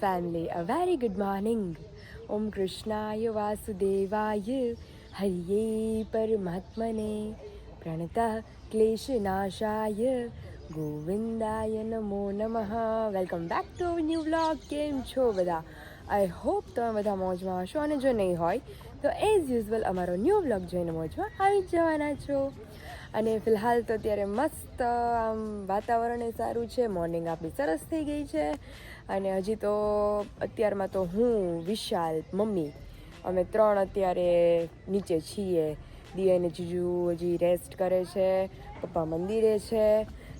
family, a very good morning. Om Krishnaya Vasudevaya Hariye Paramatmane Pranatah Kleshanashaya Govindaya Namo Namaha. Welcome back to our new vlog. કેમ છો બધા? I hope તમે બધા મોજમાં હશો અને જો નહીં હોય તો એઝ યુઝ્યુઅલ અમારો ન્યૂ વ્લોગ જોઈને મોજમાં આવી જ જવાના છો. અને ફિલહાલ તો અત્યારે મસ્ત આમ વાતાવરણ સારું છે, મોર્નિંગ આપણી સરસ થઈ ગઈ છે. અને હજી તો અત્યારમાં તો હું વિશાલ મમ્મી અમે ત્રણ અત્યારે નીચે છીએ. દિયા અને જીજુ હજી રેસ્ટ કરે છે, પપ્પા મંદિરે છે,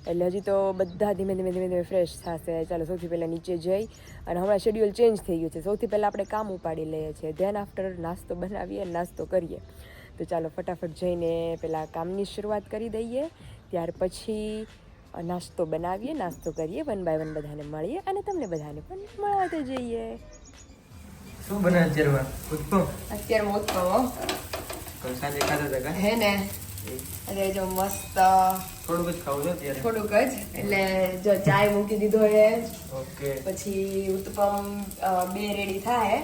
એટલે હજી તો બધા ધીમે ધીમે ફ્રેશ થશે. ચાલો સૌથી પહેલાં નીચે જઈ અને હમણાં શેડ્યુલ ચેન્જ થઈ ગયું છે. સૌથી પહેલાં આપણે કામ ઉપાડી લઈએ છીએ, ધેન આફ્ટર નાસ્તો બનાવીએ, નાસ્તો કરીએ. તો ચાલો ફટાફટ જઈને પહેલાં કામની શરૂઆત કરી દઈએ, ત્યાર પછી નાસ્તો બનાવીએ, નાસ્તો કરીએ, વન બાય વન બધાને મળીએ અને તમને બધાને પણ મળાવતા જઈએ. શું બને અત્યારે અત્યારે ઉત્પમ સાંજે ખાતા હતા હે ને, અરે જો મસ્ત થોડુંક જ ખાવું છે અત્યારે, થોડુંક જ. એટલે જો ચાય મૂકી દીધો હે, ઓકે. પછી ઉત્પમ બે રેડી થાય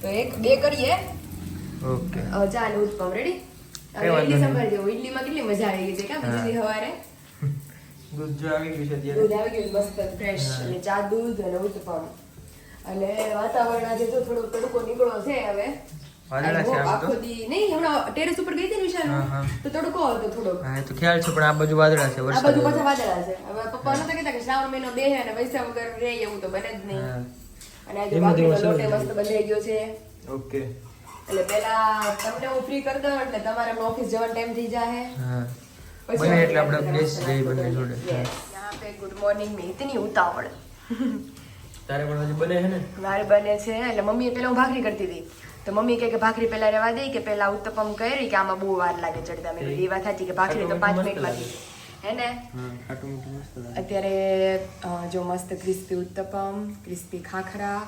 તો બે કરીએ. ઓકે ચાલો ઉત્પમ રેડી. કઈ વાંધો ઇડલી નહીં. સંભાળ જેવું, ઇડલીમાં કેટલી મજા આવી ગઈ છે કા બીજી દી સવારે. દૂધ જો આવી ગયું છે અત્યારે. દૂધ આવી ગયું મસ્ત ફ્રેશ, એટલે ચા દૂધ અને ઉત્પમ. અને વાતાવરણ આજે તો થોડો તડકો નીકળો છે હવે. વાદળા છે આમ તો. આખો દી નહીં, હમણાં ટેરેસ ઉપર ગઈ હતી ને વિશાલ, હા, હા. તો તડકો હતો થોડોક. હા એ તો ખ્યાલ છે, પણ આ બાજુ વાદળા છે, આ વરસાદ બધું આવે. પાછા વાદળા છે. હવે પપ્પા નતા કહેતા કે શ્રાવણ મહિનો બેહે અને પૈસા વગર રહે, એવું તો બને જ નહીં. હા. અને આજે ધીમે ધીમે બાકીનો લોટે શરૂ મસ્ત બંધાઈ ગયો છે. ઓકે. એટલે પેલા તમને હું ફ્રી કરી દઉં એટલે તમારે ઓફિસ જવાનો ટાઈમ થઈ જાય. હા પછી બને એટલે આપણે આપણે બેસી જઈએ બંને જોડે. Yes. यहाँ पे ગુડ મોર્નિંગ में इतनी उतावળ. તારે પણ હજી બને છે ને? મારે બને છે એટલે મમ્મીએ પેલા હું ભાખરી કરતી હતી તો મમ્મી કહે કે ભાખરી પેલા રહેવા દે, કે પેલા ઉત્તપમ કરી કે આમાં બહુ વાર લાગે ચડતા. મેં કીધું એ વાત સાચી કે ભાખરી તો 5 મિનિટમાં થઈ જાય હે ને. હા ખાટું મીઠું મસ્ત લાગે. અત્યારે જો મસ્ત ક્રિસ્પી ઉત્તપમ, ક્રિસ્પી ખાખરા,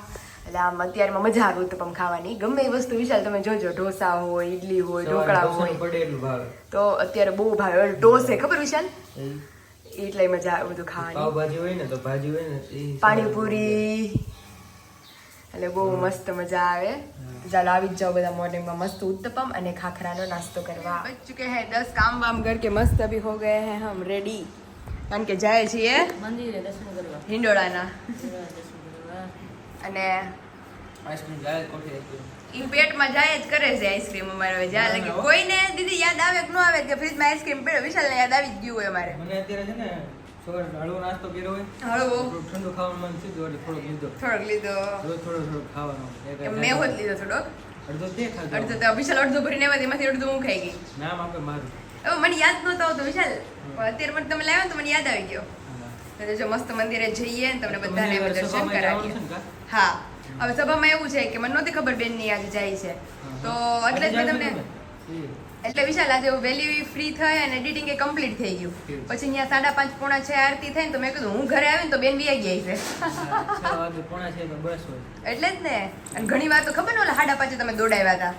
એટલે આમ અત્યારમાં મજા આવે ઉત્તપમ ખાવાની. ગમે એ વસ્તુ વિશાલ તમે જોજો, ઢોસા હોય, ઈડલી હોય, ઢોકળા સવારે હોય, પડે એટલું ભાવે. તો અત્યારે બહુ ભાવે. ઢોસે ખબર વિશાલ, એ એટલે મજા આવે બધું ખાવાની. પાવભાજી હોય ને તો ભાજી હોય ને એ પાણીપુરી, એટલે બહુ મસ્ત મજા આવે. તો ચાલો આવી જ જાઓ બધા મોર્નિંગમાં મસ્ત ઉત્તપમ અને ખાખરાનો નાસ્તો કરવા. બચ ચુકે હૈ 10 કામ વામ કરકે મસ્ત અભી હો ગए हैं हम रेडी, કારણ કે જાય છીએ મંદિરે દર્શન કરવા. હિંડોળાના. દર્શન કરવા. અને આઈસ્ક્રીમ જાય કોફી આઈસ્ક્રીમ. ઈ પેટમાં જાય જ કરે છે આઈસ્ક્રીમ અમારે. હવે જ્યાં લગી કોઈને દીદી યાદ આવે કે ન આવે કે ફ્રીજમાં આઈસ્ક્રીમ પડ્યો, વિશાલને યાદ આવી જ ગયું હોય અમારે. મને અત્યારે છે ને સવારે હળવો નાસ્તો કર્યો હોય, હળવો થોડું ઠંડુ ખાવાનું મન થયું એટલે થોડોક લીધો. થોડોક લીધો, થોડો ખાવાનો. એમ મેં હોત લીધો થોડોક. અડધો તે ખાધો. અડધો તો વિશાલ અડધો ભરીને આવ્યા, એમાંથી અડધું હું ખાઈ ગઈ. નામ આપે મારું. હવે મને યાદ નહોતો આવતો વિશાલ, પણ અત્યારે મને તમે લાવ્યો ને તો મને યાદ આવી ગયો. તો જો મસ્ત મંદિરે જઈએ ને તમને બધાને અમે દર્શન કરાવીએ. હા, હવે સભામાં એવું છે કે મને નહોતી ખબર બેનની આજે જાય છે, તો એટલે જ મેં તમને એટલે વિશાલ આજે વહેલી ફ્રી થઈ અને એડિટિંગ એ કમ્પ્લીટ થઈ ગયું. પછી અહીંયા 5:30 પોણા 6 આરતી થઈ ને તો મેં કીધું હું ઘરે આવીને તો બેન વી ગઈ છે. એટલે જ ને. અને ઘણી વાર તો ખબર ને ઓલા 5:30 તમે દોડાવ્યા હતા,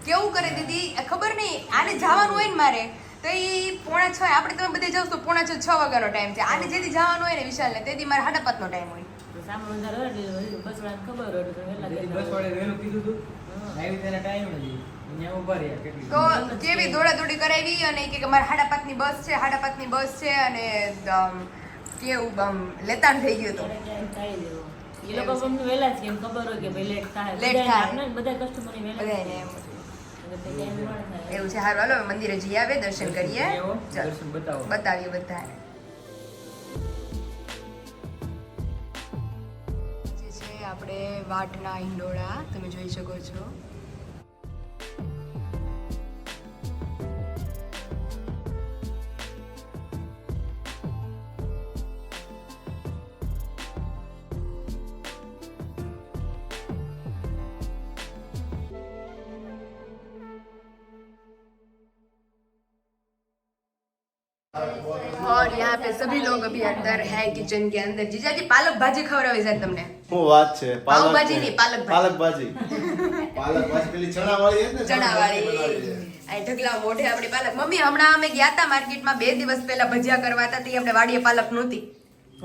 કેવું કરે દીદી ખબર નહીં. આને જવાનું હોય ને મારે તો એ 5:45 આપણે તમે બધે જાવ તો 5:45 6 વાગ્યાનો ટાઈમ છે. આને જેથી જવાનું હોય ને વિશાલ ને તેથી મારે 5:30 નો ટાઈમ હોય. તો સામે વધારે હોય એટલે બસવાળાને ખબર હોય એટલે વહેલા બસ કહેતા વાળે વહેલું કીધું તું. આવી તેના ટાઈમ નથી. અહીંયા ઊભા રહ્યા કેટલી. તો કેવી દોડાદોડી કરાવી અને કે મારે 5:30 ની બસ છે, 5:30 ની બસ છે, અને કેવું લેતાણ થઈ ગયું હતું. ત્યારે ટાઈમ કાઢી દેવો. એ લોકો અમને વહેલા જ કેમ ખબર હોય કે ભાઈ લેટ થાય. લેટ થાય. આપણે બધા કસ્ટમરની વહેલા બધાને થાય. એમ. એટલે તે ટાઈમ ન થાય. એવું છે. હારું હાલો મંદિરે જઈ આવે, દર્શન કરીએ. આવો, ચાલો દર્શન બતાવો. બતાવીએ બધાને. જે છે આપણે વાટના હિંડોળા તમે જોઈ શકો છો. और यहाँ पे सभी लोग अभी अंदर है किचन के अंदर. जीजाजी पालक भाजी खवડાવી છે તમને. શું વાત છે? પાવભાજી નહીં, પાલક ભાજી. પાલક ભાજી પેલી ચણા વાળી છે ને? ચણા વાળી. આ ઢગલા મોઢે આપણી પાલક. મમ્મી હમણાં અમે ગયા હતા માર્કેટમાં 2 દિવસ પહેલા ભજીયા કરવા હતા, તે આપણે વાડીએ પાલક નહોતી.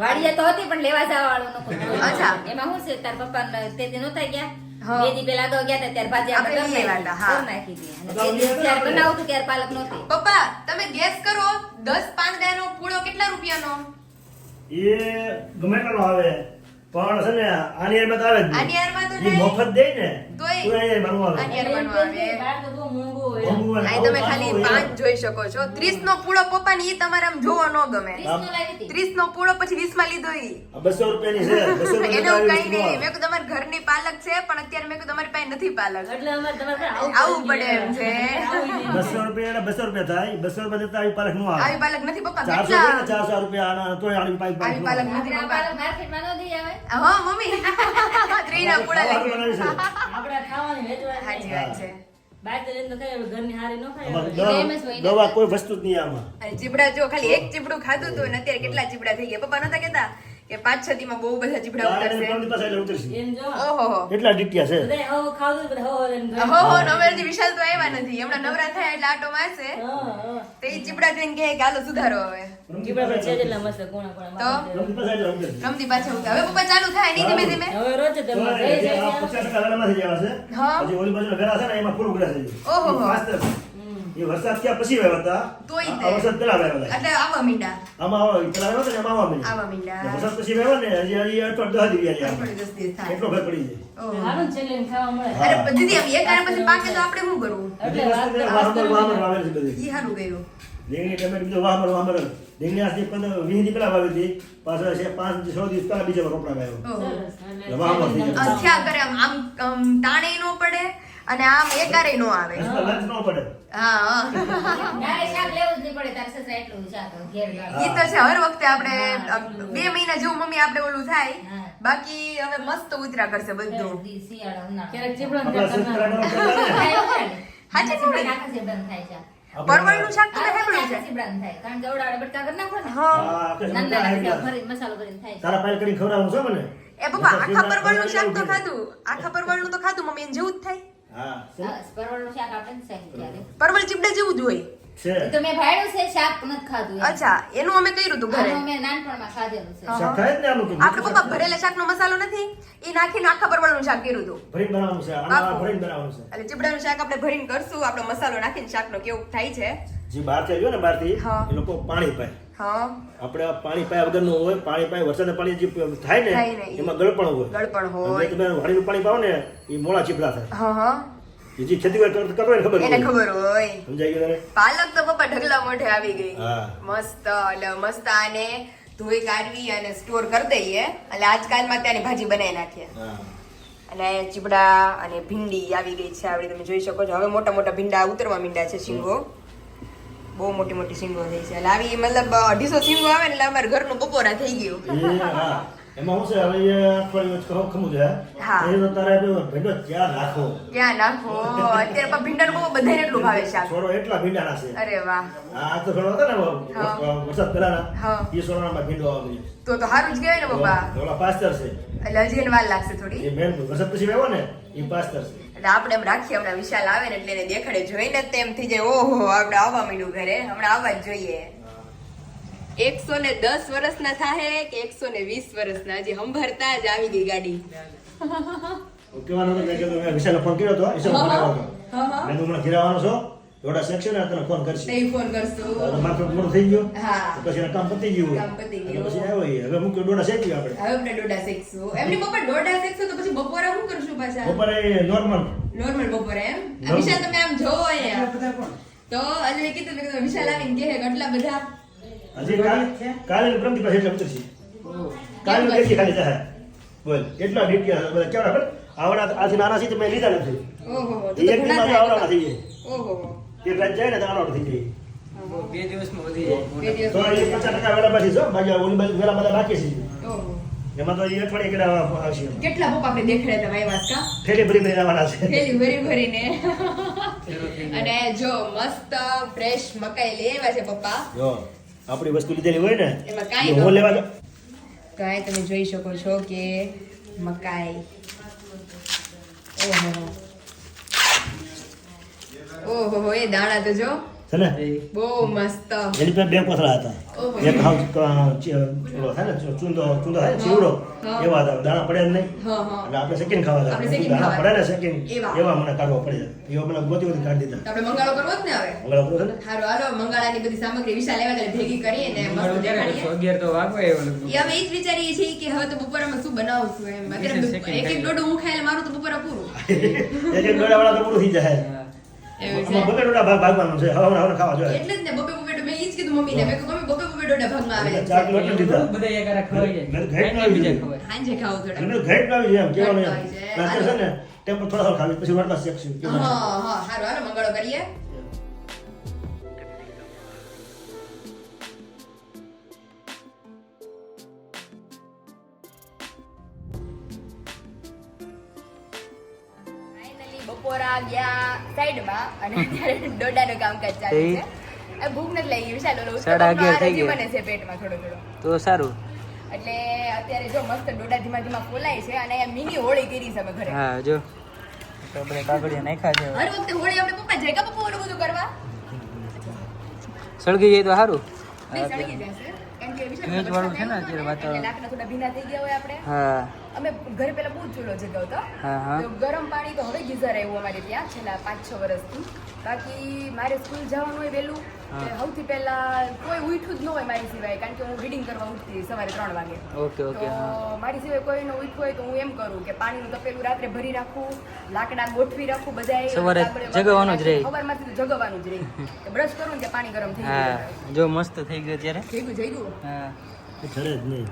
વાડીએ તો હતી પણ લેવા જવા વાળું નહોતું. અચ્છા. એમાં શું છે તાર પપ્પા તે દી નહોતા ગયા હા. 2 દી પહેલા તો ગયા હતા ત્યારે ભાજી આપણે આપણે લઈ આવ્યા હતા, હા. નાખી હતી અને તે દી જ્યારે બનાવતું ત્યારે પાલક નહોતી. પપ્પા તમે ગેસ કરો 10 પાંદડાનો પૂળો કેટલા રૂપિયાનો? એ ગમે એટલો આવે પણ છે ને આની યારમાં તો આવે જ નહીં. આની યારમાં તો ઈ નહીં. મફત દે ને તોય તો અહીંયા બનવું આવે. આની યારમાં નો આવે. બહાર તો બહુ મોંઘું હોય. મોંઘું હોય, અહીં તમે આવું ખાલી હોય. 5 જોઈ શકો છો. 30 નો પૂળો પપ્પા ની તમારે આમ જોવો ન ગમે. 30 નો લાવી હતી. 30 નો પૂળો પછી 20 માં લીધો ઈ. આ 200 રૂપિયાની છે 200 એને રૂપિયા એવું કઈ નહીં. મેં કીધું તમારા ઘરની પાલક છે પણ અત્યારે મેં કીધું તમારી પાસે નથી પાલક. એટલે અમારે તમારે પાસે આવું પડે એમ છે. 200 રૂપિયા 200 રૂપિયા થાય 200 રૂપિયા દેતા આવી પાલક નો આવે. આવી પાલક નથી પપ્પા 400 કેટલા રૂપિયા 400 રૂપિયા આના તોય આની પાલક આવી નો પાલક આવે. નથી આ પપ્પા. પાલક માર્કેટમાં ન દઈ આવે. હા મમ્મી 3 ના પૂળા લઈ ખાવાનું બનાવી છે. આપણે ખાવાની વેચવા સાચી વાત છે. બહાર તો લઈને તો ખાઈ હવે ઘરની હારી ન ખાઈ આમાં હવે. એમ જ હોય ને. દવા કોઈ વસ્તુ જ નહીં આમાં. અને ચીબડા જો ખાલી એક ચીબડું ખાધું હતું અને અત્યારે કેટલા ચીબડા થઈ ગયા. પપ્પા નતા કહેતા કે 5-6 દીમાં બહુ બધા ચીબડા ઉતરશે. ત્રણ દિવસ એટલે ઉતરશે. એમ જો ઓહો એટલા ડીટિયા છે. બધાય હવ ખાધું બધા હવ લઈને ઘરે. હો નવેરજી વિશાલ તો આવ્યા નથી. હમણાં નવરા થયા એટલે આટો મારશે. હા. તો ઈ ચીબડા જોઈને કહે કે હાલો સુધારો હવે. ચીપડા પર છે જ એટલા મસ્ત કોણા કોણા તો? માથે. ત્રણ દિવસ એટલે ઉતરશે. રમતી પાછા ઉઠે. હવે પપ્પા ચાલુ થાય નહીં ધીમે ધીમે. હવે રોજ જ તો તમે એ જઈ જે આ જઈ 50% વેલામાંથી જ આવે છે. હા. પછી ઓલી બાજુના વેલા છે ને એમાં પૂરું ગ્રાસ થઈ જાય. ઓહો. એ ફાસ્ટ છે. એ વરસાદ થયા પછી વાવ્યા હતા. તોય તે. આ વરસાદ પહેલા વાવ્યા હતા. એટલે આવા મીંડા આમાં પેલા વાવ્યા હતા ને એમાં આવા આવા મીંડા. મીંડા. વરસાદ પછી વાવ્યા ને હજી 8-10 દિવસ થોડી થયા. થોડી દસ દિવસ થાય. એટલો ફેર પડી જાય. ઓહો. હારું છે લઈને ખાવા મળે. હા. અરે દીદી આમ એક આના પછી પાકે તો આપણે શું કરવું? એટલે વાત તો વાહમર વાવેલ છે બધી. ઈ સારું કર્યું. રીંગણી ટમેટું બધું વાહમર. રીંગણી આજથી 20 દી પહેલા વાવી હતી. પાછળ છે 5-6 દિવસ પહેલા બીજા રોપડા વાવ્યો. ઓહો. સરસ. એટલે વાહમર થઈ જાય. થયા કરે આમ તાણે નો પડે અને આમ એકારે નો આવે. એમાં લંચ ન પડે. હા હા. તારે શાક લેવું જ નહીં પડે તારે સસરા એટલું શાક ઘેર લાવે. ઈ તો છે હર વખતે આપણે 2 મહિના જેવું મમ્મી આપણે ઓલું થાય. હા. બાકી હવે મસ્ત ઉતરા કરશે બધું. દી શિયાળા ઉનાળા. ક્યારેક ચીપડા આપણા સંસ્કારોનો પ્રકાર છે. થાય એવું થાય ને. હાચી ચીપડા મમ્મી? આખા ચીપડાનું થાય છે. પરવળનું શાક તો આખા સાંભળ્યું છે. ચીપડાનું થાય. કારણ કે અવડાવડે બટકા કરી નાખો ને. હા. હા, આપણે નાના સંસ્કાર નાના એટલા. ભરી મસાલો ભરીને થાય છે. તારા પાયલ કરીને ખવડાવવાનું છે મને. એ પપ્પા આખા પરવળનું શાક તો ખાધું. આખા પરવળનું તો ખાધું મમ્મી એને જેવું જ થાય. હા હા, પરવળનું શાક આપણે જ શાક ત્યારે. પરવળ ચીપડા જેવું જ હોય. છે. એ તો મેં ભાડ્યું છે શાક નથી ખાધું એમ. અચ્છા એનું અમે કર્યું હતું ઘરે. આનું મેં નાનપણમાં ખાધેલું છે. હા. શાક ખાય જ ને આનું તો. આપણે પપ્પા ભરેલા શાકનો મસાલો નથી ઈ નાખીને આખા પરવળનું શાક કર્યું હતું. ભરીને બનાવવાનું છે. આમાં પાક્કું. ભરીને બનાવવાનું છે. એટલે ચીપડાનું શાક આપણે ભરીને કરશું. આપણો મસાલો નાખીને શાકનો કેવું થાય છે. જે બહારથી આવ્યો ને બહારથી હા. એ લોકો પાણી પાય. હા. આપણે આ પાણી પાયા વગરનું હોય. પાણી પાય વરસાદના પાણી જે થાય થાય ને ને ઈ. એમાં ગળપણ હોય. ગળપણ અને હોય. જે તમે વાડીનું પાણી પાવો ને એ મોળા ચીપડા થાય. હા હા. એ જે ખેતી કરતો હોય ને ખબર એને હોય. ખબર હોય. સમજાઈ ગયું તને? પાલક તો પપ્પા ઢગલા મોઢે આવી ગઈ. હા. મસ્ત એટલે મસ્ત આને ધોઈ કાઢવી અને સ્ટોર કરી દઈએ. એટલે આજકાલમાં ત્યાંની ભાજી બનાવી નાખીએ. હા. અને ચીબડા અને ભીંડી આવી ગઈ છે આવડી તમે જોઈ શકો છો. હવે મોટા મોટા ભીંડા ઉતરવા માંડ્યા છે. શીંગો બહુ મોટી મોટી શીંગો થઈ છે. એટલે આવી મતલબ 250 શીંગો આવે ને એટલે અમારે ઘરનું બપોરા થઈ ગયું. એ હા. એમાં શું છે હવે એ અઠવાડિયું ખમું છે. હા. એ તો તારે ભીંડો ક્યાં નાખો. ક્યાં નાખો અત્યારે પણ ભીંડાનું બહુ બધાને એટલું ભાવે શાક. છોડો એટલા ભીંડાના છે. અરે વાહ. આ તો છોડો હતા ને હા. વરસાદ પહેલાના હા. એ છોડવામાં ભીંડો આવે. તો સારું જ કહેવાય ને પપ્પા. ઓલા પાસ્તર છે. એટલે હજી એને વાર લાગશે થોડી. એ મેન વરસાદ પછી આવ્યો ને એ પાસ્તર છે. એટલે આપણે એમ રાખીએ હમણાં વિશાલ આવે ને એટલે એને દેખાડે જોઈને જ તેમ થઈ જાય ઓહો આપણે આવવા માંડ્યું ઘરે હમણાં આવવા જ જોઈએ. 110 વર્ષના થાહે કે 120 વર્ષના હજી સંભાળતા જ આવી ગઈ ગાડી. કહેવાનો હતો મેં કીધું મેં વિશાલને ફોન કર્યો હતો. વિશાલ ફોન આવ્યો હતો. હા. મેં હમણાં ઘરે આવવાનો છો થોડા સેક્શન ને તને ફોન કરશે. નહીં ફોન કરશું. તો મારે થોડું મોડું થઈ ગયું. હા. તો પછી એનું કામ પતી ગયું. કામ પતી ગયું. અને પછી આવ્યો એ. હવે મૂક્યો ડોડા શેકી આપણે. હવે આપણે ડોડા શેકશું. એમની પપ્પા ડોડા શેકશું તો પછી બપોરે શું કરશું પાછા? બપોરે નોર્મલ. નોર્મલ બપોરે એમ. આ વિશાલ તમે આમ જોવો અહીંયા. તો આજે મેં કીધું વિશાલ આવીને કહે કે આટલા બધા હજી કાલે ને પ્રમદી પાસે એટલે ઉતરશે. કાલે કેટલી ખાલી જાય. બોલ કેટલા ડીટીયા બધા કેવડા ખબર આવડા આજે નાના છે તો મેં લીધા નથી. ઓહો તો એક ઘણા દિવસમાં થાય. આવડા થઈ જાય. ઓહો એક રાત જાય ને તો આવડા થઈ જાય. 2 દિવસમાં વધી જાય. 2 દિવસ. તો એ 50% વેલા બાકી છે હો. બાકી ઓલી બાજુ વેલા બધા બાકી છે. ઓહો એમાં તો એ અઠવાડિયે કેટલા આવશે. કેટલા પપ્પા આપણે દેખાડ્યા હતા વાયવાસ કા ફેરી ભરી ભરી આવવાના છે. થેલી ભરી ભરીને અને જો મસ્ત ફ્રેશ મકાઈ લઈ આવ્યા છે પપ્પા. જો આપણી વસ્તુ લીધેલી હોય ને એમાં કાંઈ એ ન હો લેવા દો. ગાય તમે જોઈ શકો છો કે મકાઈ ઓહો ઓહો એ દાણા તો જો છે ને બહુ મસ્ત. એની પાસે બે કોથળા હતા. ઓહો. એક હાવ ઓલો થાય ને ચૂંદો થાય ને ચીવડો હા. એવા હતા. દાણા પડે જ નહીં. હા હા. એટલે આપણે સેકન્ડ ખાવા હતા. આપણે second દાણા ખાવા. પડે ને second એવા મને કાઢવા પડે. એવા મને ગોતી ગોતી કાઢી દીધા. તો આપણે મંગાળો કરવો જ ને હવે. મંગળા કરો છે ને? હારું હાલો મંગાળાની બધી સામગ્રી વિશાલ આવ્યા એટલે ભેગી કરીએ ને મસ્ત દેખાડીએ. 11 તો વાગવા આવ્યો લગભગ. એ અમે ઈ જ વિચારીએ છીએ કે હવે તો બપોરામાં શું બનાવશું એમ. અત્યારે second એક એક ડોડું હું ખાઈ મારું તો બપોરા પૂરું. એક એક ડોળાવાળા તો પૂરું થઈ જાય. હા. એવું છે. આમાં બબે ડોળા ભાગવાનું છે. હવે ખાવા જોઈએ. એટલે જ ને બપે બપે મેં ઈ જ કીધું મમ્મીને મેં કીધું મમ્મી બપે બપે ડોડા ભાગમાં આવે ચાર છે. કિલો એટલું દીધા. બધા એક હારે ખવાઈ જાય. મેં ઘેટ ના બીજા આવી ખવાય. સાંજે ખાવું થોડા. એટલે ઘેટ ના આવી જાય એમ કહેવાનું એમ. ઘેટ ના આવી જાય. નાસ્તો છે ને ટેમ્પો થોડા થોડા ખાવી પછી વળતા શેકશું. હા હા હારું હાલો મંગાળો કરીએ. ફાઇનલી બપોરા ગયા સાઈડમાં અને અત્યારે ડોડાનું કામકાજ ચાલે છે. આ ભૂખ નથી લાગી વિશાલ ઓલો સાડા 11 થઈ હજી ગયા. મને છે પેટમાં થોડો થોડો. તો સારું. એટલે અત્યારે જો મસ્ત ડોડા ધીમા ધીમા ફોલાય છે અને અહીંયા મિની હોળી કરી છે અમે ઘરે. હા જો તો આપણે કાગળિયા નાખ્યા છે. હર વખતે હોળી આપણે પપ્પા જાય કે પપ્પા ઓલું બધું કરવા સળગી જાય તો સારું. નહીં સળગી જશે. કેમ કે વિશાલ ભેજ વાળું છે ને અત્યારે એટલે વાતાવરણ. લાકડા થોડા ભીના થઈ ગયા હોય આપણે. હા અમે ઘરે પેલા બહુ જ ચૂલો જગાવતો. હા હા તો ગરમ પાણી તો હવે ગીઝર આવ્યું અમારે ત્યાં છેલ્લા 5-6 વર્ષથી. બાકી મારે સ્કૂલ જવાનું હોય વહેલું એટલે સૌથી પહેલા કોઈ ઉઠ્યું જ ન હોય મારી સિવાય કારણ કે હું રીડિંગ કરવા ઉઠતી સવારે 3 વાગે. ઓકે ઓકે હા તો મારી સિવાય કોઈનો ઉઠ્યું હોય તો હું એમ કરું કે પાણીનું તપેલું રાત્રે ભરી રાખું, લાકડા ગોઠવી રાખું, બધાય સવારે આપણે જગાવવાનું જ રહે. સવારમાંથી તો જગાવવાનું જ રહે. તો બ્રશ કરું ને કે પાણી ગરમ થઈ ગયું. હા જો મસ્ત થઈ ગયો ત્યારે. થઈ ગયું. હા એ ઠરે જ નહીં.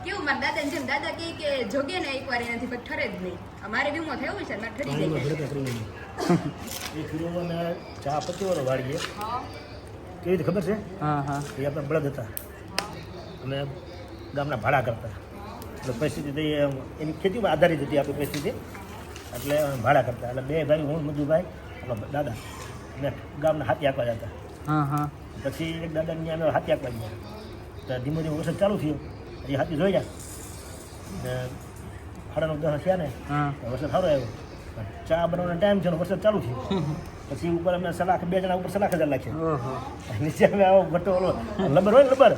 કેવું મારા દાદા જેમ દાદા કહે કે જોગે ને એકવાર એનાથી પછી ઠરે જ નહીં. અમારે વીમો થયો છે મારે ઠરી પાણીમાં જાય. ભડકા કરી નહીં. એ ખીરોમાં અમે ચા પત્તીવાળો વાળીએ. હા કેવી રીતે ખબર છે? હા હા એ આપણા બળદ હતા. અમે ગામના ભાડા કરતા. એટલે પરિસ્થિતિ થઈ એની ખેતીમાં આધારિત હતી આપણી પરિસ્થિતિ. એટલે અમે ભાડા કરતા. એટલે બે ભાઈ હું મજુભાઈ આપણા દાદા અમે ગામના હાથી આંકવા જતા. હા હા પછી એક દાદાની અમે હાથી આંકવા ગયા. તો ધીમે ધીમે વરસાદ ચાલુ થયો. એ હાથી જોઈ ગયા. ને 9:30 થયા ને હા વરસાદ સારો આવ્યો. ચા બનાવવાનો ટાઈમ છે ને વરસાદ ચાલુ થયો. પછી ઉપર અમે સલાખ 2 જણા ઉપર સલાખ જ નાખ્યા. ઓહો નીચે અમે આવો ભટ્ટો ઓલો લબર હોય ને લબર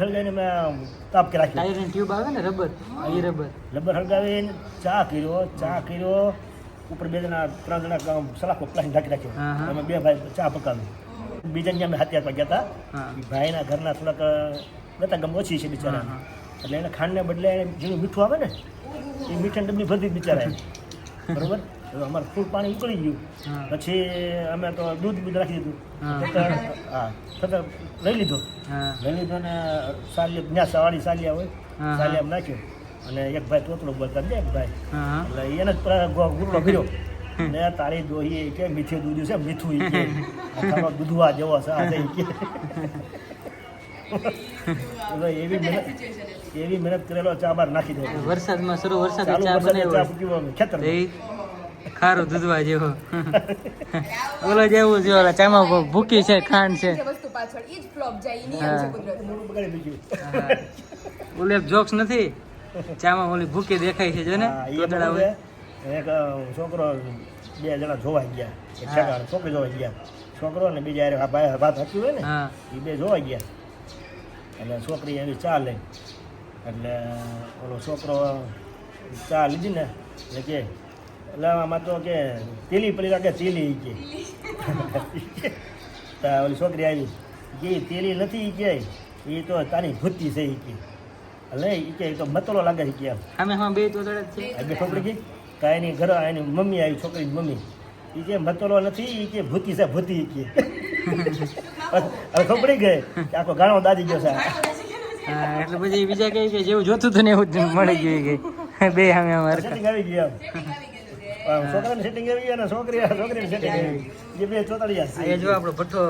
હળગાવીને અમે તાપ કે રાખ્યો. ટાયરની ટ્યુબ આવે ને રબર એ રબર. લબર હળગાવીને ચા કર્યો ઉપર 2 જણા 3 જણા સલાખો પ્લાસ્ટિક ઢાંકી રાખ્યો. હા, હા. અમે 2 ભાઈ ચા પકાવી. બીજા અમે હાથી આપવા ગયા હતા. હા ઈ ભાઈના ઘરના થોડાક ગતા ગમ ઓછી છે બિચારા. હા, એટલે એને ખાંડને બદલે જેનું મીઠું આવે ને એ મીઠાની ડબલી ભરતી બિચારા બરોબર. હવે અમારે ફૂલ પાણી ઉકળી ગયું. હા. પછી અમે તો દૂધ રાખી દીધું. હા. છતાં લઈ લીધો ને સાલિયા સવાળી સાલિયા હોય હા. સાલિયા નાખ્યો અને એક ભાઈ તોતલો બોલતા ને એક ભાઈ હા એટલે એને જ ગુરડો ભર્યો ને તારી દોહી કે મીઠું દૂધ છે મીઠું ઈ કે આ તારો દૂધવા જેવો છે આ છે ઈ કે એટલે એવી મહેનત કરેલો ચા બાર નાખી દો. વરસાદમાં સરો વરસાદ ચાલુ ચા વરસાદે ચા બનાવ્યો પીવો ખેતર એ ખારો દૂધવા જેવો ઓલો જેવું છે ઓલા ચામાં ભૂકી છે ખાંડ છે જે વસ્તુ પાછળ ઈ જ ફ્લોપ જાય ઈ નિયમ છે હા. કુદરત. મોઢું બગાડી દીધું. ઉલેપ જોક્સ નથી ચામાં ઓલી ભૂકી દેખાય છે જો ને હા, ઈ તોતડા બરોબર હોય છે. એક છોકરો 2 જણા જોવા ગયા. એક છેકાણે છોકરી જોવા ગયા. છોકરો ને બીજા હારે આ ભાઈ વાત હાચી હોય ને હા એ 2 જોવા ગયા. એટલે છોકરી એવી ચા લઈ એટલે ઓલો છોકરો ચા લીધી ને એટલે કે એટલે આમાં તો કે તેલી પેલી રાખે તેલી કે તો ઓલી છોકરી આવી કે તેલી નથી ઈ કે એ તો તારી ભૂતી છે ઈ કે એટલે ઈ કે ઈ તો મતલો લાગે છે કે અમે હા બે તોતડા જ છે આ બે છોકરી કે કાંઈ એની ઘરે એની મમ્મી આવી છોકરીની મમ્મી એ કે મતલો નથી એ કે ભૂતી છે ભૂતી કે હવે ખબર ગઈ કે આખો ગાણો દાદી ગયો છે હા એટલે પછી બીજા કઈ કે જેવું જોતું હતું ને એવું જ મળી ગયું કે બે અમે અમારે સેટિંગ આવી ગયા છોકરાને સેટિંગ આવી ગયા ને છોકરીને સેટિંગ આવી જે બે ચોતાડ્યા અહીંયા જો આપણો ભઠ્ઠો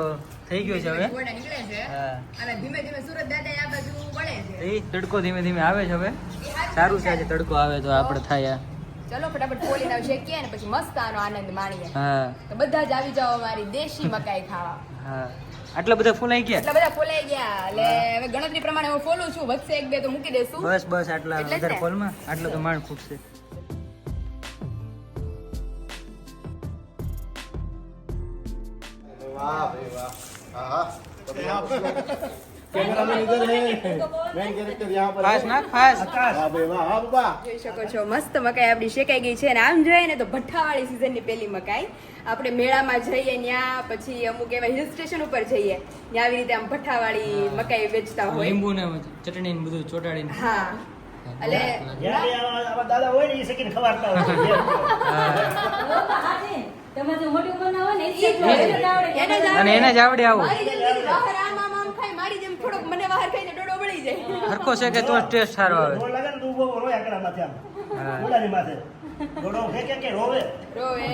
થઈ ગયો છે હવે ગોળા નીકળે છે હા અને ધીમે ધીમે સુરત દાદા આ બાજુ વળે છે. એ તડકો ધીમે ધીમે આવે છે હવે સારું છે આજે તડકો આવે તો આપણે થાય ચલો ફટાફટ ખોલીને આવ શેકીએ ને પછી મસ્ત આનો આનંદ માણીએ. હા તો બધા જ આવી જાઓ અમારી દેશી મકાઈ ખાવા. હા આટલા બધા ફૂલાઈ ગયા એટલા બધા ફોલાઈ ગયા એટલે હવે ગણતરી પ્રમાણે હું ફોલું છું વધશે 1-2 તો મૂકી દેશું. બસ બસ આટલા એટલે જ વધારે ને. ફોલમાં આટલો તો માણ ફૂટશે વાહ ભાઈ વાહ હા હા कैमरामैन इधर है मेन कैरेक्टर यहाँ पर ફાસ નાખ ફાસ वाह भाई वाह हाँ बाबा જોઈ શકો છો મસ્ત મકાઈ આપણી શેકાઈ ગઈ છે અને આમ જોઈએ ને તો ભઠ્ઠાવાળી સિઝનની પહેલી મકાઈ આપણે મેળામાં જઈએ ત્યાં પછી અમુક એવા હિલ સ્ટેશન ઉપર જઈએ ત્યાં આવી રીતે આમ ભઠ્ઠાવાળી મકાઈ વેચતા હોય લીંબુ ને ચટણી ને બધું ચોટાડીને હા એટલે જ્યારે આવા દાદા હોય ને એ શેકીને ખવાડતા હોય તમે જે મોટી ઉંમરના હોય ને એ જ એને જ અને એને જ આવડે આવું મારી જેમ દીદી બહાર આમ આમ આમ ખાય મારી જેમ થોડોક મને બહાર ખાઈને ડોડો બળી જાય હરખો છે કે તો ટેસ્ટ સારો આવે રોડ લાગે ને તો ઊભો રોયા કરે માથે આમ મોઢાની માથે રોડો ફેંકે કે રોવે રોવે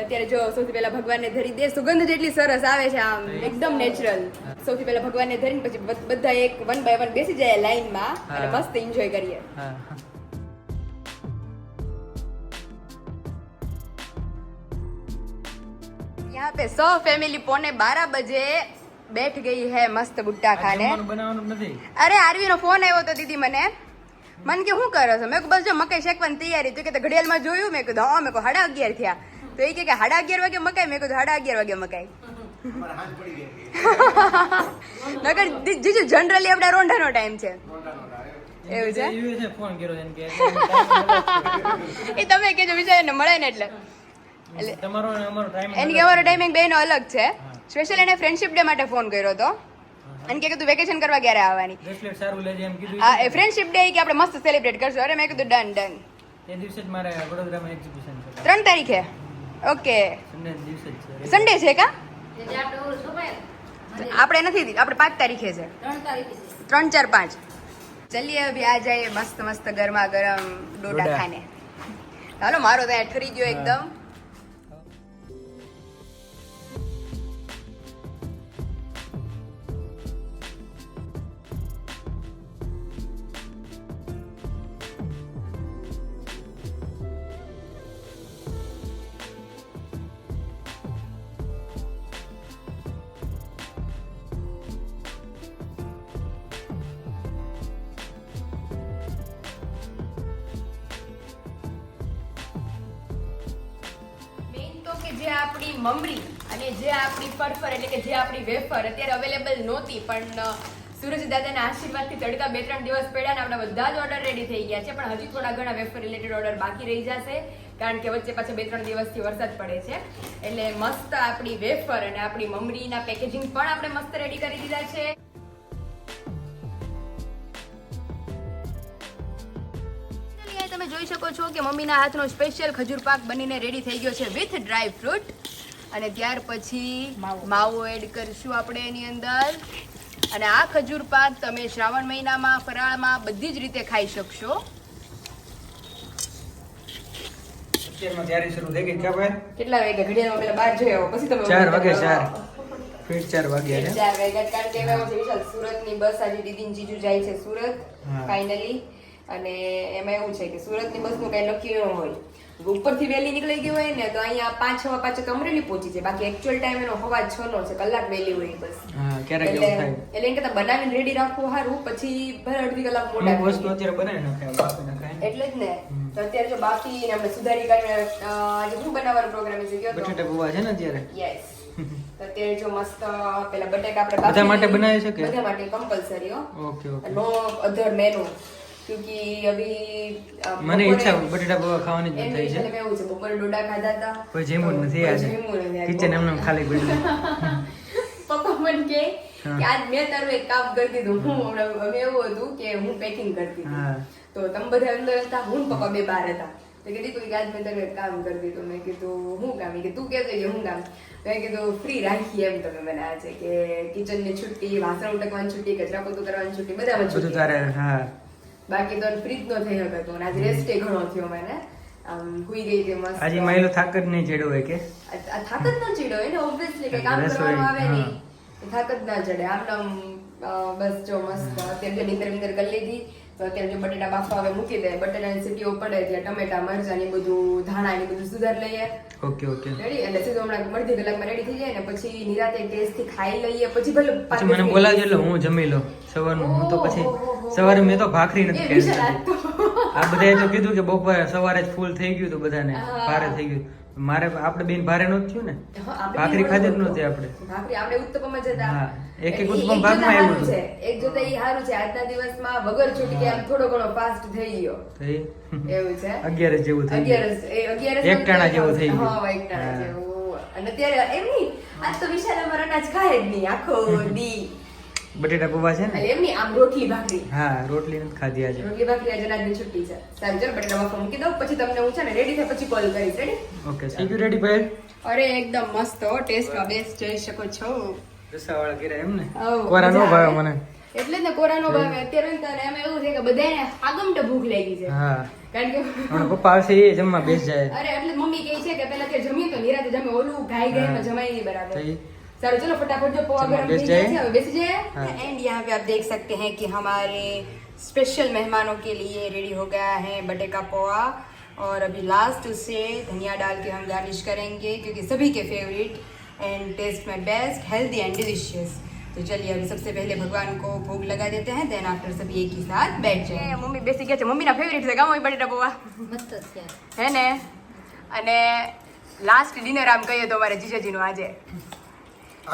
અત્યારે જો સૌથી પહેલા ભગવાનને ધરી દે સુગંધ જેટલી સરસ આવે છે આમ એકદમ નેચરલ સૌથી પહેલા ભગવાનને ધરીને પછી બધા એક વન બાય વન બેસી જાય લાઈનમાં અને મસ્ત એન્જોય કરીએ હા यहाँ पे सब फैमिली 11:15 बजे बैठ गई है मस्त बुट्टा खाने જમવાનું બનાવવાનું નથી અરે આરવી નો ફોન આવ્યો તો દીદી મને કે શું કરો છો મેં બસ જો મકાઈ શેકવાની તૈયારી તો કે ઘડિયાળમાં જોયું મેં કીધું હા મેં કહું 11:30 થયા તો એ કે 11:30 વાગે મકાઈ મેં કીધું 11:30 વાગે મકાઈ નગર જીજુ જનરલી આપડા રોંઢાનો ટાઈમ છે એવું છે યુએસએ ફોન કર્યો એમ કે એ તમે કેજો વિચારીને મળે ને એટલે તમારો અને અમારો ટાઈમ એની કે અમારો ટાઈમિંગ બેનો અલગ છે સ્પેશિયલ એને ફ્રેન્ડશિપ ડે માટે ફોન કર્યો હતો અને કે તું વેકેશન કરવા ક્યારે આવવાની બ્રેસલેટ સારું લેજે એમ કીધું હા એ ફ્રેન્ડશિપ ડે કે આપણે મસ્ત સેલિબ્રેટ કરશું અરે મેં કીધું ડન ડન એ દિવસે જ મારે વડોદરામાં એક્ઝિબિશન છે 3 તારીખે ઓકે સન્ડે દિવસે જ છે સન્ડે છે કા જે આપણે ઓલું છોપાય આપણે નથી આપણે 5 તારીખે છે 3 તારીખે 3 4 5 ચलिए અભી આ જાય મસ્ત મસ્ત ગરમા ગરમ ડોડા ડોડા. ખાને ચાલો મારો તો ઠરી ગયો એકદમ મેઇન તો કે જે આપણી મમરી અને જે આપણી ફરફર એટલે કે જે આપણી વેફર અત્યારે અવેલેબલ નહોતી પણ સૂરજ દાદાના આશીર્વાદથી તડકા 2-3 દિવસ પડ્યા ને આપણા બધા જ ઓર્ડર રેડી થઈ ગયા છે પણ હજી થોડા ઘણા વેફર રિલેટેડ ઓર્ડર બાકી રહી જશે કારણ કે વચ્ચે પાછા 2-3 દિવસથી વરસાદ પડે છે એટલે મસ્ત આપણી વેફર અને આપણી મમરીના પેકેજિંગ પણ આપણે મસ્ત રેડી કરી દીધા છે તમે જોઈ શકો છો કે મમ્મીના હાથનો સ્પેશિયલ ખજૂર પાક બનીને રેડી થઈ ગયો છે વિથ ડ્રાય ફ્રૂટ અને ત્યાર પછી માવો એડ કરીશું આપણે એની અંદર અને આ ખજૂર પાક તમે શ્રાવણ મહિનામાં ફરાળમાં બધી જ રીતે ખાઈ શકશો અત્યારમાં તૈયારી શરૂ થઈ ગઈ ક્યાં ભાઈ કેટલા વાગ્યા ઘડિયાળમાં પેલા બહાર જોઈ આવો પછી તમે 4 વાગે 4 ફીટ 4 વાગ્યા છે 4 વાગ્યા કારણ કે એમાં છે વિશાલ સુરતની બસ આજે દીદી જીજુ જાય છે સુરત હા. ફાઇનલી અને એમાં એવું છે કે સુરતની બસનું કઈ નક્કી ન હોય ઉપરથી વહેલી નીકળી ગઈ હોય ને તો અહીંયા 5-6 તો અમરેલી પહોંચી જાય બાકી એકચ્યુઅલ ટાઈમ એનો 6:30 છે કલાક વહેલી હોય બસ હા ક્યારેક એટલે એવું થાય એટલે એને કરતા બનાવીને રેડી રાખવું સારું પછી ભલે અડધી કલાક મોડા અમુક વસ્તુ અત્યારે બનાવી નાખાય બાકી નાખાય એટલે જ ને તો અત્યારે જો બાકી ને આપણે સુધારી કાઢીને આજે શું બનાવવાનો પ્રોગ્રામ છે કયો તો બટાટા પૌવા છે ને અત્યારે યસ તો અત્યારે જો મસ્ત પેલા બટેકા આપણે બધા બાફી માટે બનાવે છે કે? બધા માટે કમ્પલસરી હો ઓકે ઓકે નો અધર મેનુ ક્યોંકि અભી મને ઈચ્છા બટાટા પૌવા ખાવાની જ એમ થઈ છે એટલે એવું છે બપોરે ડોડા ખાધા હતા કોઈ જેમું જ નથી આજે કોઈ જેમું નથી. કિચન એમને ખાલી પડ્યું પપ્પા મને કહે કે આજ મેં તારું એક કામ કરી દીધું હું હમણાં હવે એવું હતું કે હું પેકિંગ કરતી હતી હા. તો તમે બધા અંદર હતા હું ને પપ્પા બે બહાર હતા તો કીધું કે આજ મેં તારું એક કામ કરી દીધું મેં કીધું હું કામ કે તું કહેતો કે હું કામ મેં કીધું ફ્રી રાખીએ એમ તમે મને આજે કે કિચનની છુટ્ટી વાસણ ઉટકવાની છુટ્ટી કચરા પોતું કરવાની છુટ્ટી બધામાં બધું છુટ્ટી તારે હા બાકી તો ફ્રી જ ન થઈ શકતો અને આજે રેસ્ટ ઘણો થયો મને આમ હુઈ ગઈ હતી મસ્ત આજે માયલો થાક જ નહીં ચડ્યો હોય કે આ થાક જ ના ચડ્યો એને ઓબ્વિયસલી કે કામ રસોઈ, કરવાનું આવે હા. નહીં એ થાક જ ના ચડે આમ નામ બસ જો મસ્ત અત્યારે જો નીંદર વિંદર કરી લીધી તો અત્યારે જો બટેટા બાફવા હવે મૂકી દે બટેટાની સીટીઓ પડે ત્યાં ટમેટા મરચાં ને બધું ધાણા ને બધું સુધાર લઈએ ઓકે ઓકે રેડી એટલે સીધું હમણાં અડધી કલાકમાં રેડી થઈ જાય ને પછી નિરાતે ટેસ્ટથી ખાઈ લઈએ પછી ભલે પછી મને બોલાવજો એટલે હું જમી લઉં સવારનું હું તો પછી સવારે મેં તો ભાખરી નથી ખાઈ વિશાલ આજ તો આ બધાએ તો કીધું કે બપોરે સવારે જ ફૂલ થઈ ગયું તો બધાને હા. ભારે થઈ ગયું મારે આપણે બેન ભારે નહોતું થયું ને, હા, આપણે ભાખરી બેન ખાધી જ નહોતું. નહોતી આપણે. ભાખરી આપણે ઉત્તપમ જ હતા. હા, એક એક ઉત્તપમ જોતા ભાગમાં આવ્યું સારું હતું. છે, એક જોતા ઈ સારું છે. આજના દિવસમાં વગર છૂટકે આમ થોડો ઘણો ફાસ્ટ થઈ ગયો તો એ એવું છે. 11 જેવું થઈ ગયું. 11 એક ટાણા જેવું થઈ ગયું. હા, એક ટાણા હા. જેવું. અને અત્યારે એમ નહીં, આજ તો વિશાલ અમારો અનાજ ખાય જ નહીં આખો દી. બટેટા પૌવા છે ને? એટલે એમ નહીં, આમ રોટલી ભાખરી. હા, રોટલી નથી ખાધી આજે. રોટલી ભાખરી આજે અનાજની છુટ્ટી છે. સારું ચાલો બટેટા બાફવા મૂકી દઉં, પછી તમને હું છે ને રેડી થાય પછી કોલ કરીશ. Ready? Okay, C you ready ભાઈ? અરે એકદમ મસ્ત હો, ટેસ્ટમાં બેસ્ટ જોઈ શકો છો. રસાવાળા કર્યા એમ ને? હઉ, કોરા નો મજા ભાવે આવે. મને. એટલે જ ને કોરાનો ભાવે. અત્યારે તો એમ એવું છે કે બધાને આગમટે ભૂખ લાગી છે. હા, કારણ કે હમણાં પપ્પા આવશે એ જમવા બેસ જાય. અરે એટલે મમ્મી કહે છે કે પહેલા તે જમીએ તો નિરાતે જમે, ઓલું ગાય ગાયમાં જમાય નહીં બરાબર. તો ઈ चलो चलो फटाफट जो पोहा चलो, गरम बेच થઈ ગયા जाए। છે, હવે બેસી जाए। हाँ। एंड यहाँ पे आप देख सकते हैं कि हमारे स्पेशल मेहमानों के लिए रेडी हो गया है बटे का पोहा, और अभी लास्ट उसे धनिया डाल के हम गार्निश करेंगे क्योंकि सभी के फेवरेट एंड टेस्ट में बेस्ट, हेल्दी एंड डिलिशियस। तो चलिए अभी सबसे पहले भगवान को भोग लगा देते हैं, देन आफ्टर सभी एक ही साथ बैठ जाए। मम्मी बेसी ગયા છે, મમ્મીના ફેવરિટ છે ગામો બટેટા પોहा મસ્ત છે. હે ને. અને લાસ્ટ ડિનર આમ કહીએ તો અમારે જીજાજીનું આજે.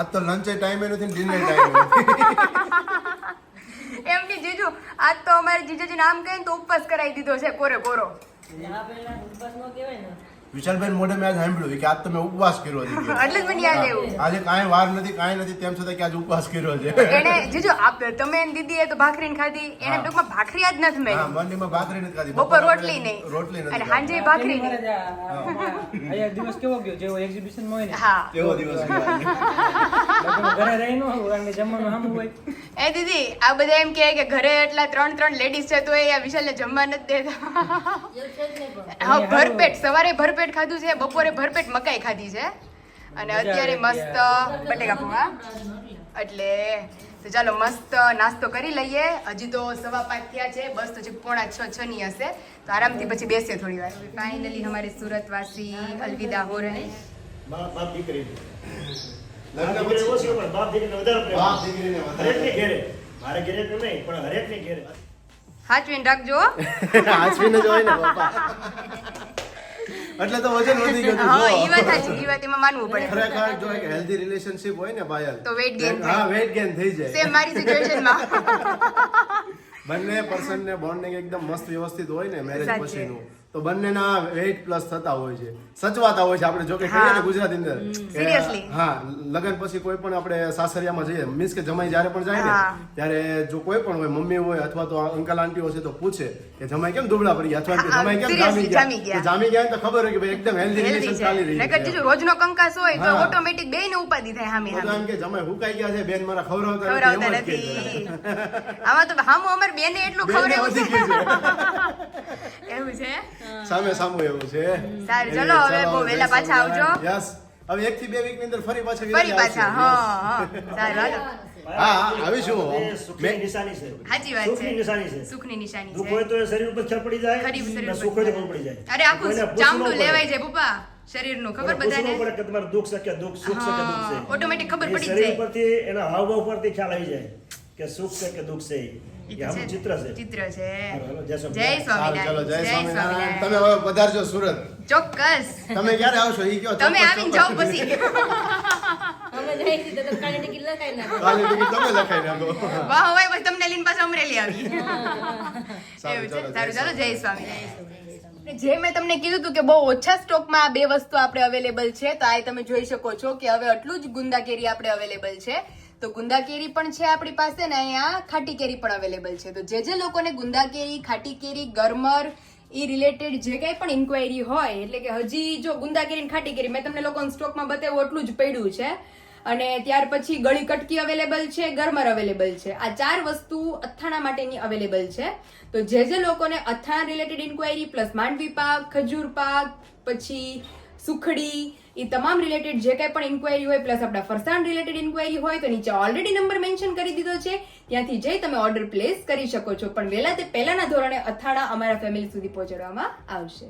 આજ તો લંચ ટાઈમે નથી ને ડિનર ટાઈમે. એમની જીજુ આજ તો અમારે જીજાજી નામ કહીને તો ઉપવાસ કરાવી દીધો છે કોરે કોરો. આ પેલા ઉપવાસ નો કહેવાય ને. વિશાલભાઈ મોઢે મેં આજ સાંભળ્યું કે આજ તો મેં ઉપવાસ કર્યો છે. એટલે જ મને યાદ આવ્યું. આજે કાંઈ વાર નથી કાંઈ નથી તેમ છતાં કે આજે ઉપવાસ કર્યો છે. એને જીજુ તમે એની દીદીએ તો ભાખરી ને ખાધી, એને ટૂંકમાં ભાખરી આજ નથી હા, મેળી. મંડીમાં ભાખરી નથી ખાધી. બપોર રોટલી નહીં. રોટલી નથી અને ખાધી. સાંજે ભાખરી મારે નહીં. જ આ દિવસ કેવો ગયો જેવો એક્ઝિબિશન માં હોય ને હા એવો દિવસ ગયો. લગભગ ઘરે રહી નો હોય કારણ કે જમવાનું સામું હોય. એ દીદી આ બધા એમ કહે કે ઘરે એટલા 3 લેડીઝ છે તો એ આ વિશાલને જમવા નથી દેતા. એવું છે જ નહીં પણ. હા, ભરપેટ સવારે ભરપેટ ખાધું છે, બપોરે ભરપેટ મકાઈ ખાધી છે, અને અત્યારે મસ્ત બટેકા પોहा. એટલે તો ચાલો મસ્ત નાસ્તો કરી લઈએ. હજી તો 5:15 થયા છે, બસ તો હજી 5:45 ની હશે, તો આરામથી પછી બેસીએ થોડી વાર. ફાઇનલી हमारे सूरतवासी अलविदा हो रहे हैं. બાપ દીકરી લગ્ન દીકરી પછી ઓછી પણ બાપ દીકરીને વધારે પ્રેમ. બાપ દીકરીને વધારે હરેકની ઘેરે, મારે ઘેરે તો નહીં પણ હરેકની ઘેરે. હાચવીને રાખજો. આચવીને જ હોય ને પપ્પા. એટલે તો વજન વધી ગયું હતું. હા, જો. ઈ વાત સાચી, ઈ વાત એમાં માનવું પડે. ખરેખર જો એક હેલ્ધી રિલેશનશિપ હોય ને પાયલ, તો weight gain થાય. હા, વેઇટ ગેઇન થઈ જાય. સેમ મારી સિચ્યુએશનમાં. બંને પર્સન ને બોન્ડિંગ એકદમ મસ્ત વ્યવસ્થિત હોય ને મેરેજ સાચે. પછીનું, તો બંનેના વેઇટ પ્લસ થતા હોય છે, સચવાતા હોય છે. આપણે જો કે કહીએ ને હા. ગુજરાતી અંદર કે Seriously. હા, લગન પછી કોઈ પણ આપણે સાસરિયામાં જઈએ, મીન્સ કે જમાઈ જ્યારે પણ જાય ને હા. ત્યારે જો કોઈ પણ હોય, મમ્મી હોય અથવા તો અંકલ આંટી હશે તો પૂછે કે જમાઈ કેમ દુબળા પડી ગયા, અથવા કે જમાઈ કેમ Seriously, જામી ગયા. જામી ગયા. તો જામી ગયા ને તો ખબર હોય કે ભાઈ એકદમ હેલ્ધી હેલ્ધી રિલેશન છે. ચાલી રહી નકર જીજુ રોજનો કંકાસ હોય તો હા. ઓટોમેટિક બેયને ઉપાધિ થાય હામી તો એમ કે જમાઈ હુકાઈ ગયા છે, બેન મારા ખવડાવતા ખવડાવતા નથી. નથી. આમાં તો હામું અમાર બેને એટલું બેને ખવડાવ્યું વધી છે. ગયું એવું છે. સામે સામું એવું છે. સારું, ચલો હવે બહુ વહેલા પાછા આવજો. યસ, હવે 1 થી 2 વીક ની અંદર ફરી પાછા ફરી વિરાજ પાછા. આવશે. હા હા સારું હાલો. હા, આવીશું. એ સુખની નિશાની છે. સાચી વાત સુખની છે. નિશાની છે. સુખની નિશાની દુઃખ છે. હોય તો એ શરીર ઉપર ખ્યાલ પડી જાય, ખરી શરીર ને ઉપર સુખ હોય તો ખબર પડી જાય. અરે આખું કોઈને પૂછવું ચામડું ન પડે. લેવાય જાય પપ્પા શરીરનું, ખબર કોઈને પૂછવું ન બધાને. પડે કે તમારું દુઃખ છે કે દુઃખ, સુખ છે કે દુઃખ છે. હા, ઓટોમેટિક ખબર એ પડી જ શરીર જાય. પરથી એના હાવભાવ પરથી ખ્યાલ આવી જાય કે સુખ છે કે દુઃખ છે. ઈ એ તો આમનું છે. ચિત્ર છે. ચિત્ર છે. હાલો, જય જય સ્વામિનારાયણ. સારું, ચલો, જય સ્વામિનારાયણ. તમે સ્વામિનારાયણ. હવે પધારજો સુરત. ચોક્કસ. તમે ક્યારે આવશો ઈ કયો. તમે ચોક્કસ, આવીને ચોક્કસ. જાઓ પછી. અમે જઈએ છીએ તો તમે કાળી ટિકિટ લખાઈ નાખો. કાલે ટિકિટ તમે લખાઈ નાખો. વાહ હોય પછી તમને લઈને પાછા અમરેલી આવી. સારું, એવું છે. ચલો, સારું, ચાલો, જય સ્વામિનારાયણ. સ્વામિનારાયણ. જે મેં તમને કીધું હતું કે બહુ ઓછા સ્ટોકમાં આ બે વસ્તુ આપણે અવેલેબલ છે, તો આ તમે જોઈ શકો છો કે હવે આટલું જ ગુંદા કેરી આપણે અવેલેબલ છે. તો ગુંદા કેરી પણ છે આપણી પાસે ને અહીંયા ખાટી કેરી પણ અવેલેબલ છે. તો જે લોકોને ગુંદા કેરી, ખાટી કેરી, ગરમર એ રિલેટેડ જે કંઈ પણ ઇન્ક્વાયરી હોય, એટલે કે હજી જો ગુંદા કેરી ને ખાટી કેરી મેં તમને લોકોને સ્ટોકમાં બતાવ્યું એટલું જ પડ્યું છે, અને ત્યાર પછી ગળી કટકી અવેલેબલ છે, ગરમર અવેલેબલ છે. આ 4 વસ્તુ અથાણા માટેની અવેલેબલ છે. તો જે લોકોને અથાણા રિલેટેડ ઇન્ક્વાયરી પ્લસ માંડવી પાક, ખજૂર પાક, પછી સુખડી, એ તમામ રિલેટેડ જે કંઈ પણ ઇન્ક્વાયરી હોય પ્લસ આપણા ફરસાણ રિલેટેડ ઇન્ક્વાયરી હોય તો નીચે ઓલરેડી નંબર મેન્શન કરી દીધો છે, ત્યાંથી જઈ તમે ઓર્ડર પ્લેસ કરી શકો છો. પણ વહેલા તે પહેલાના ધોરણે અથાણા અમારા ફેમિલી સુધી પહોંચાડવામાં આવશે.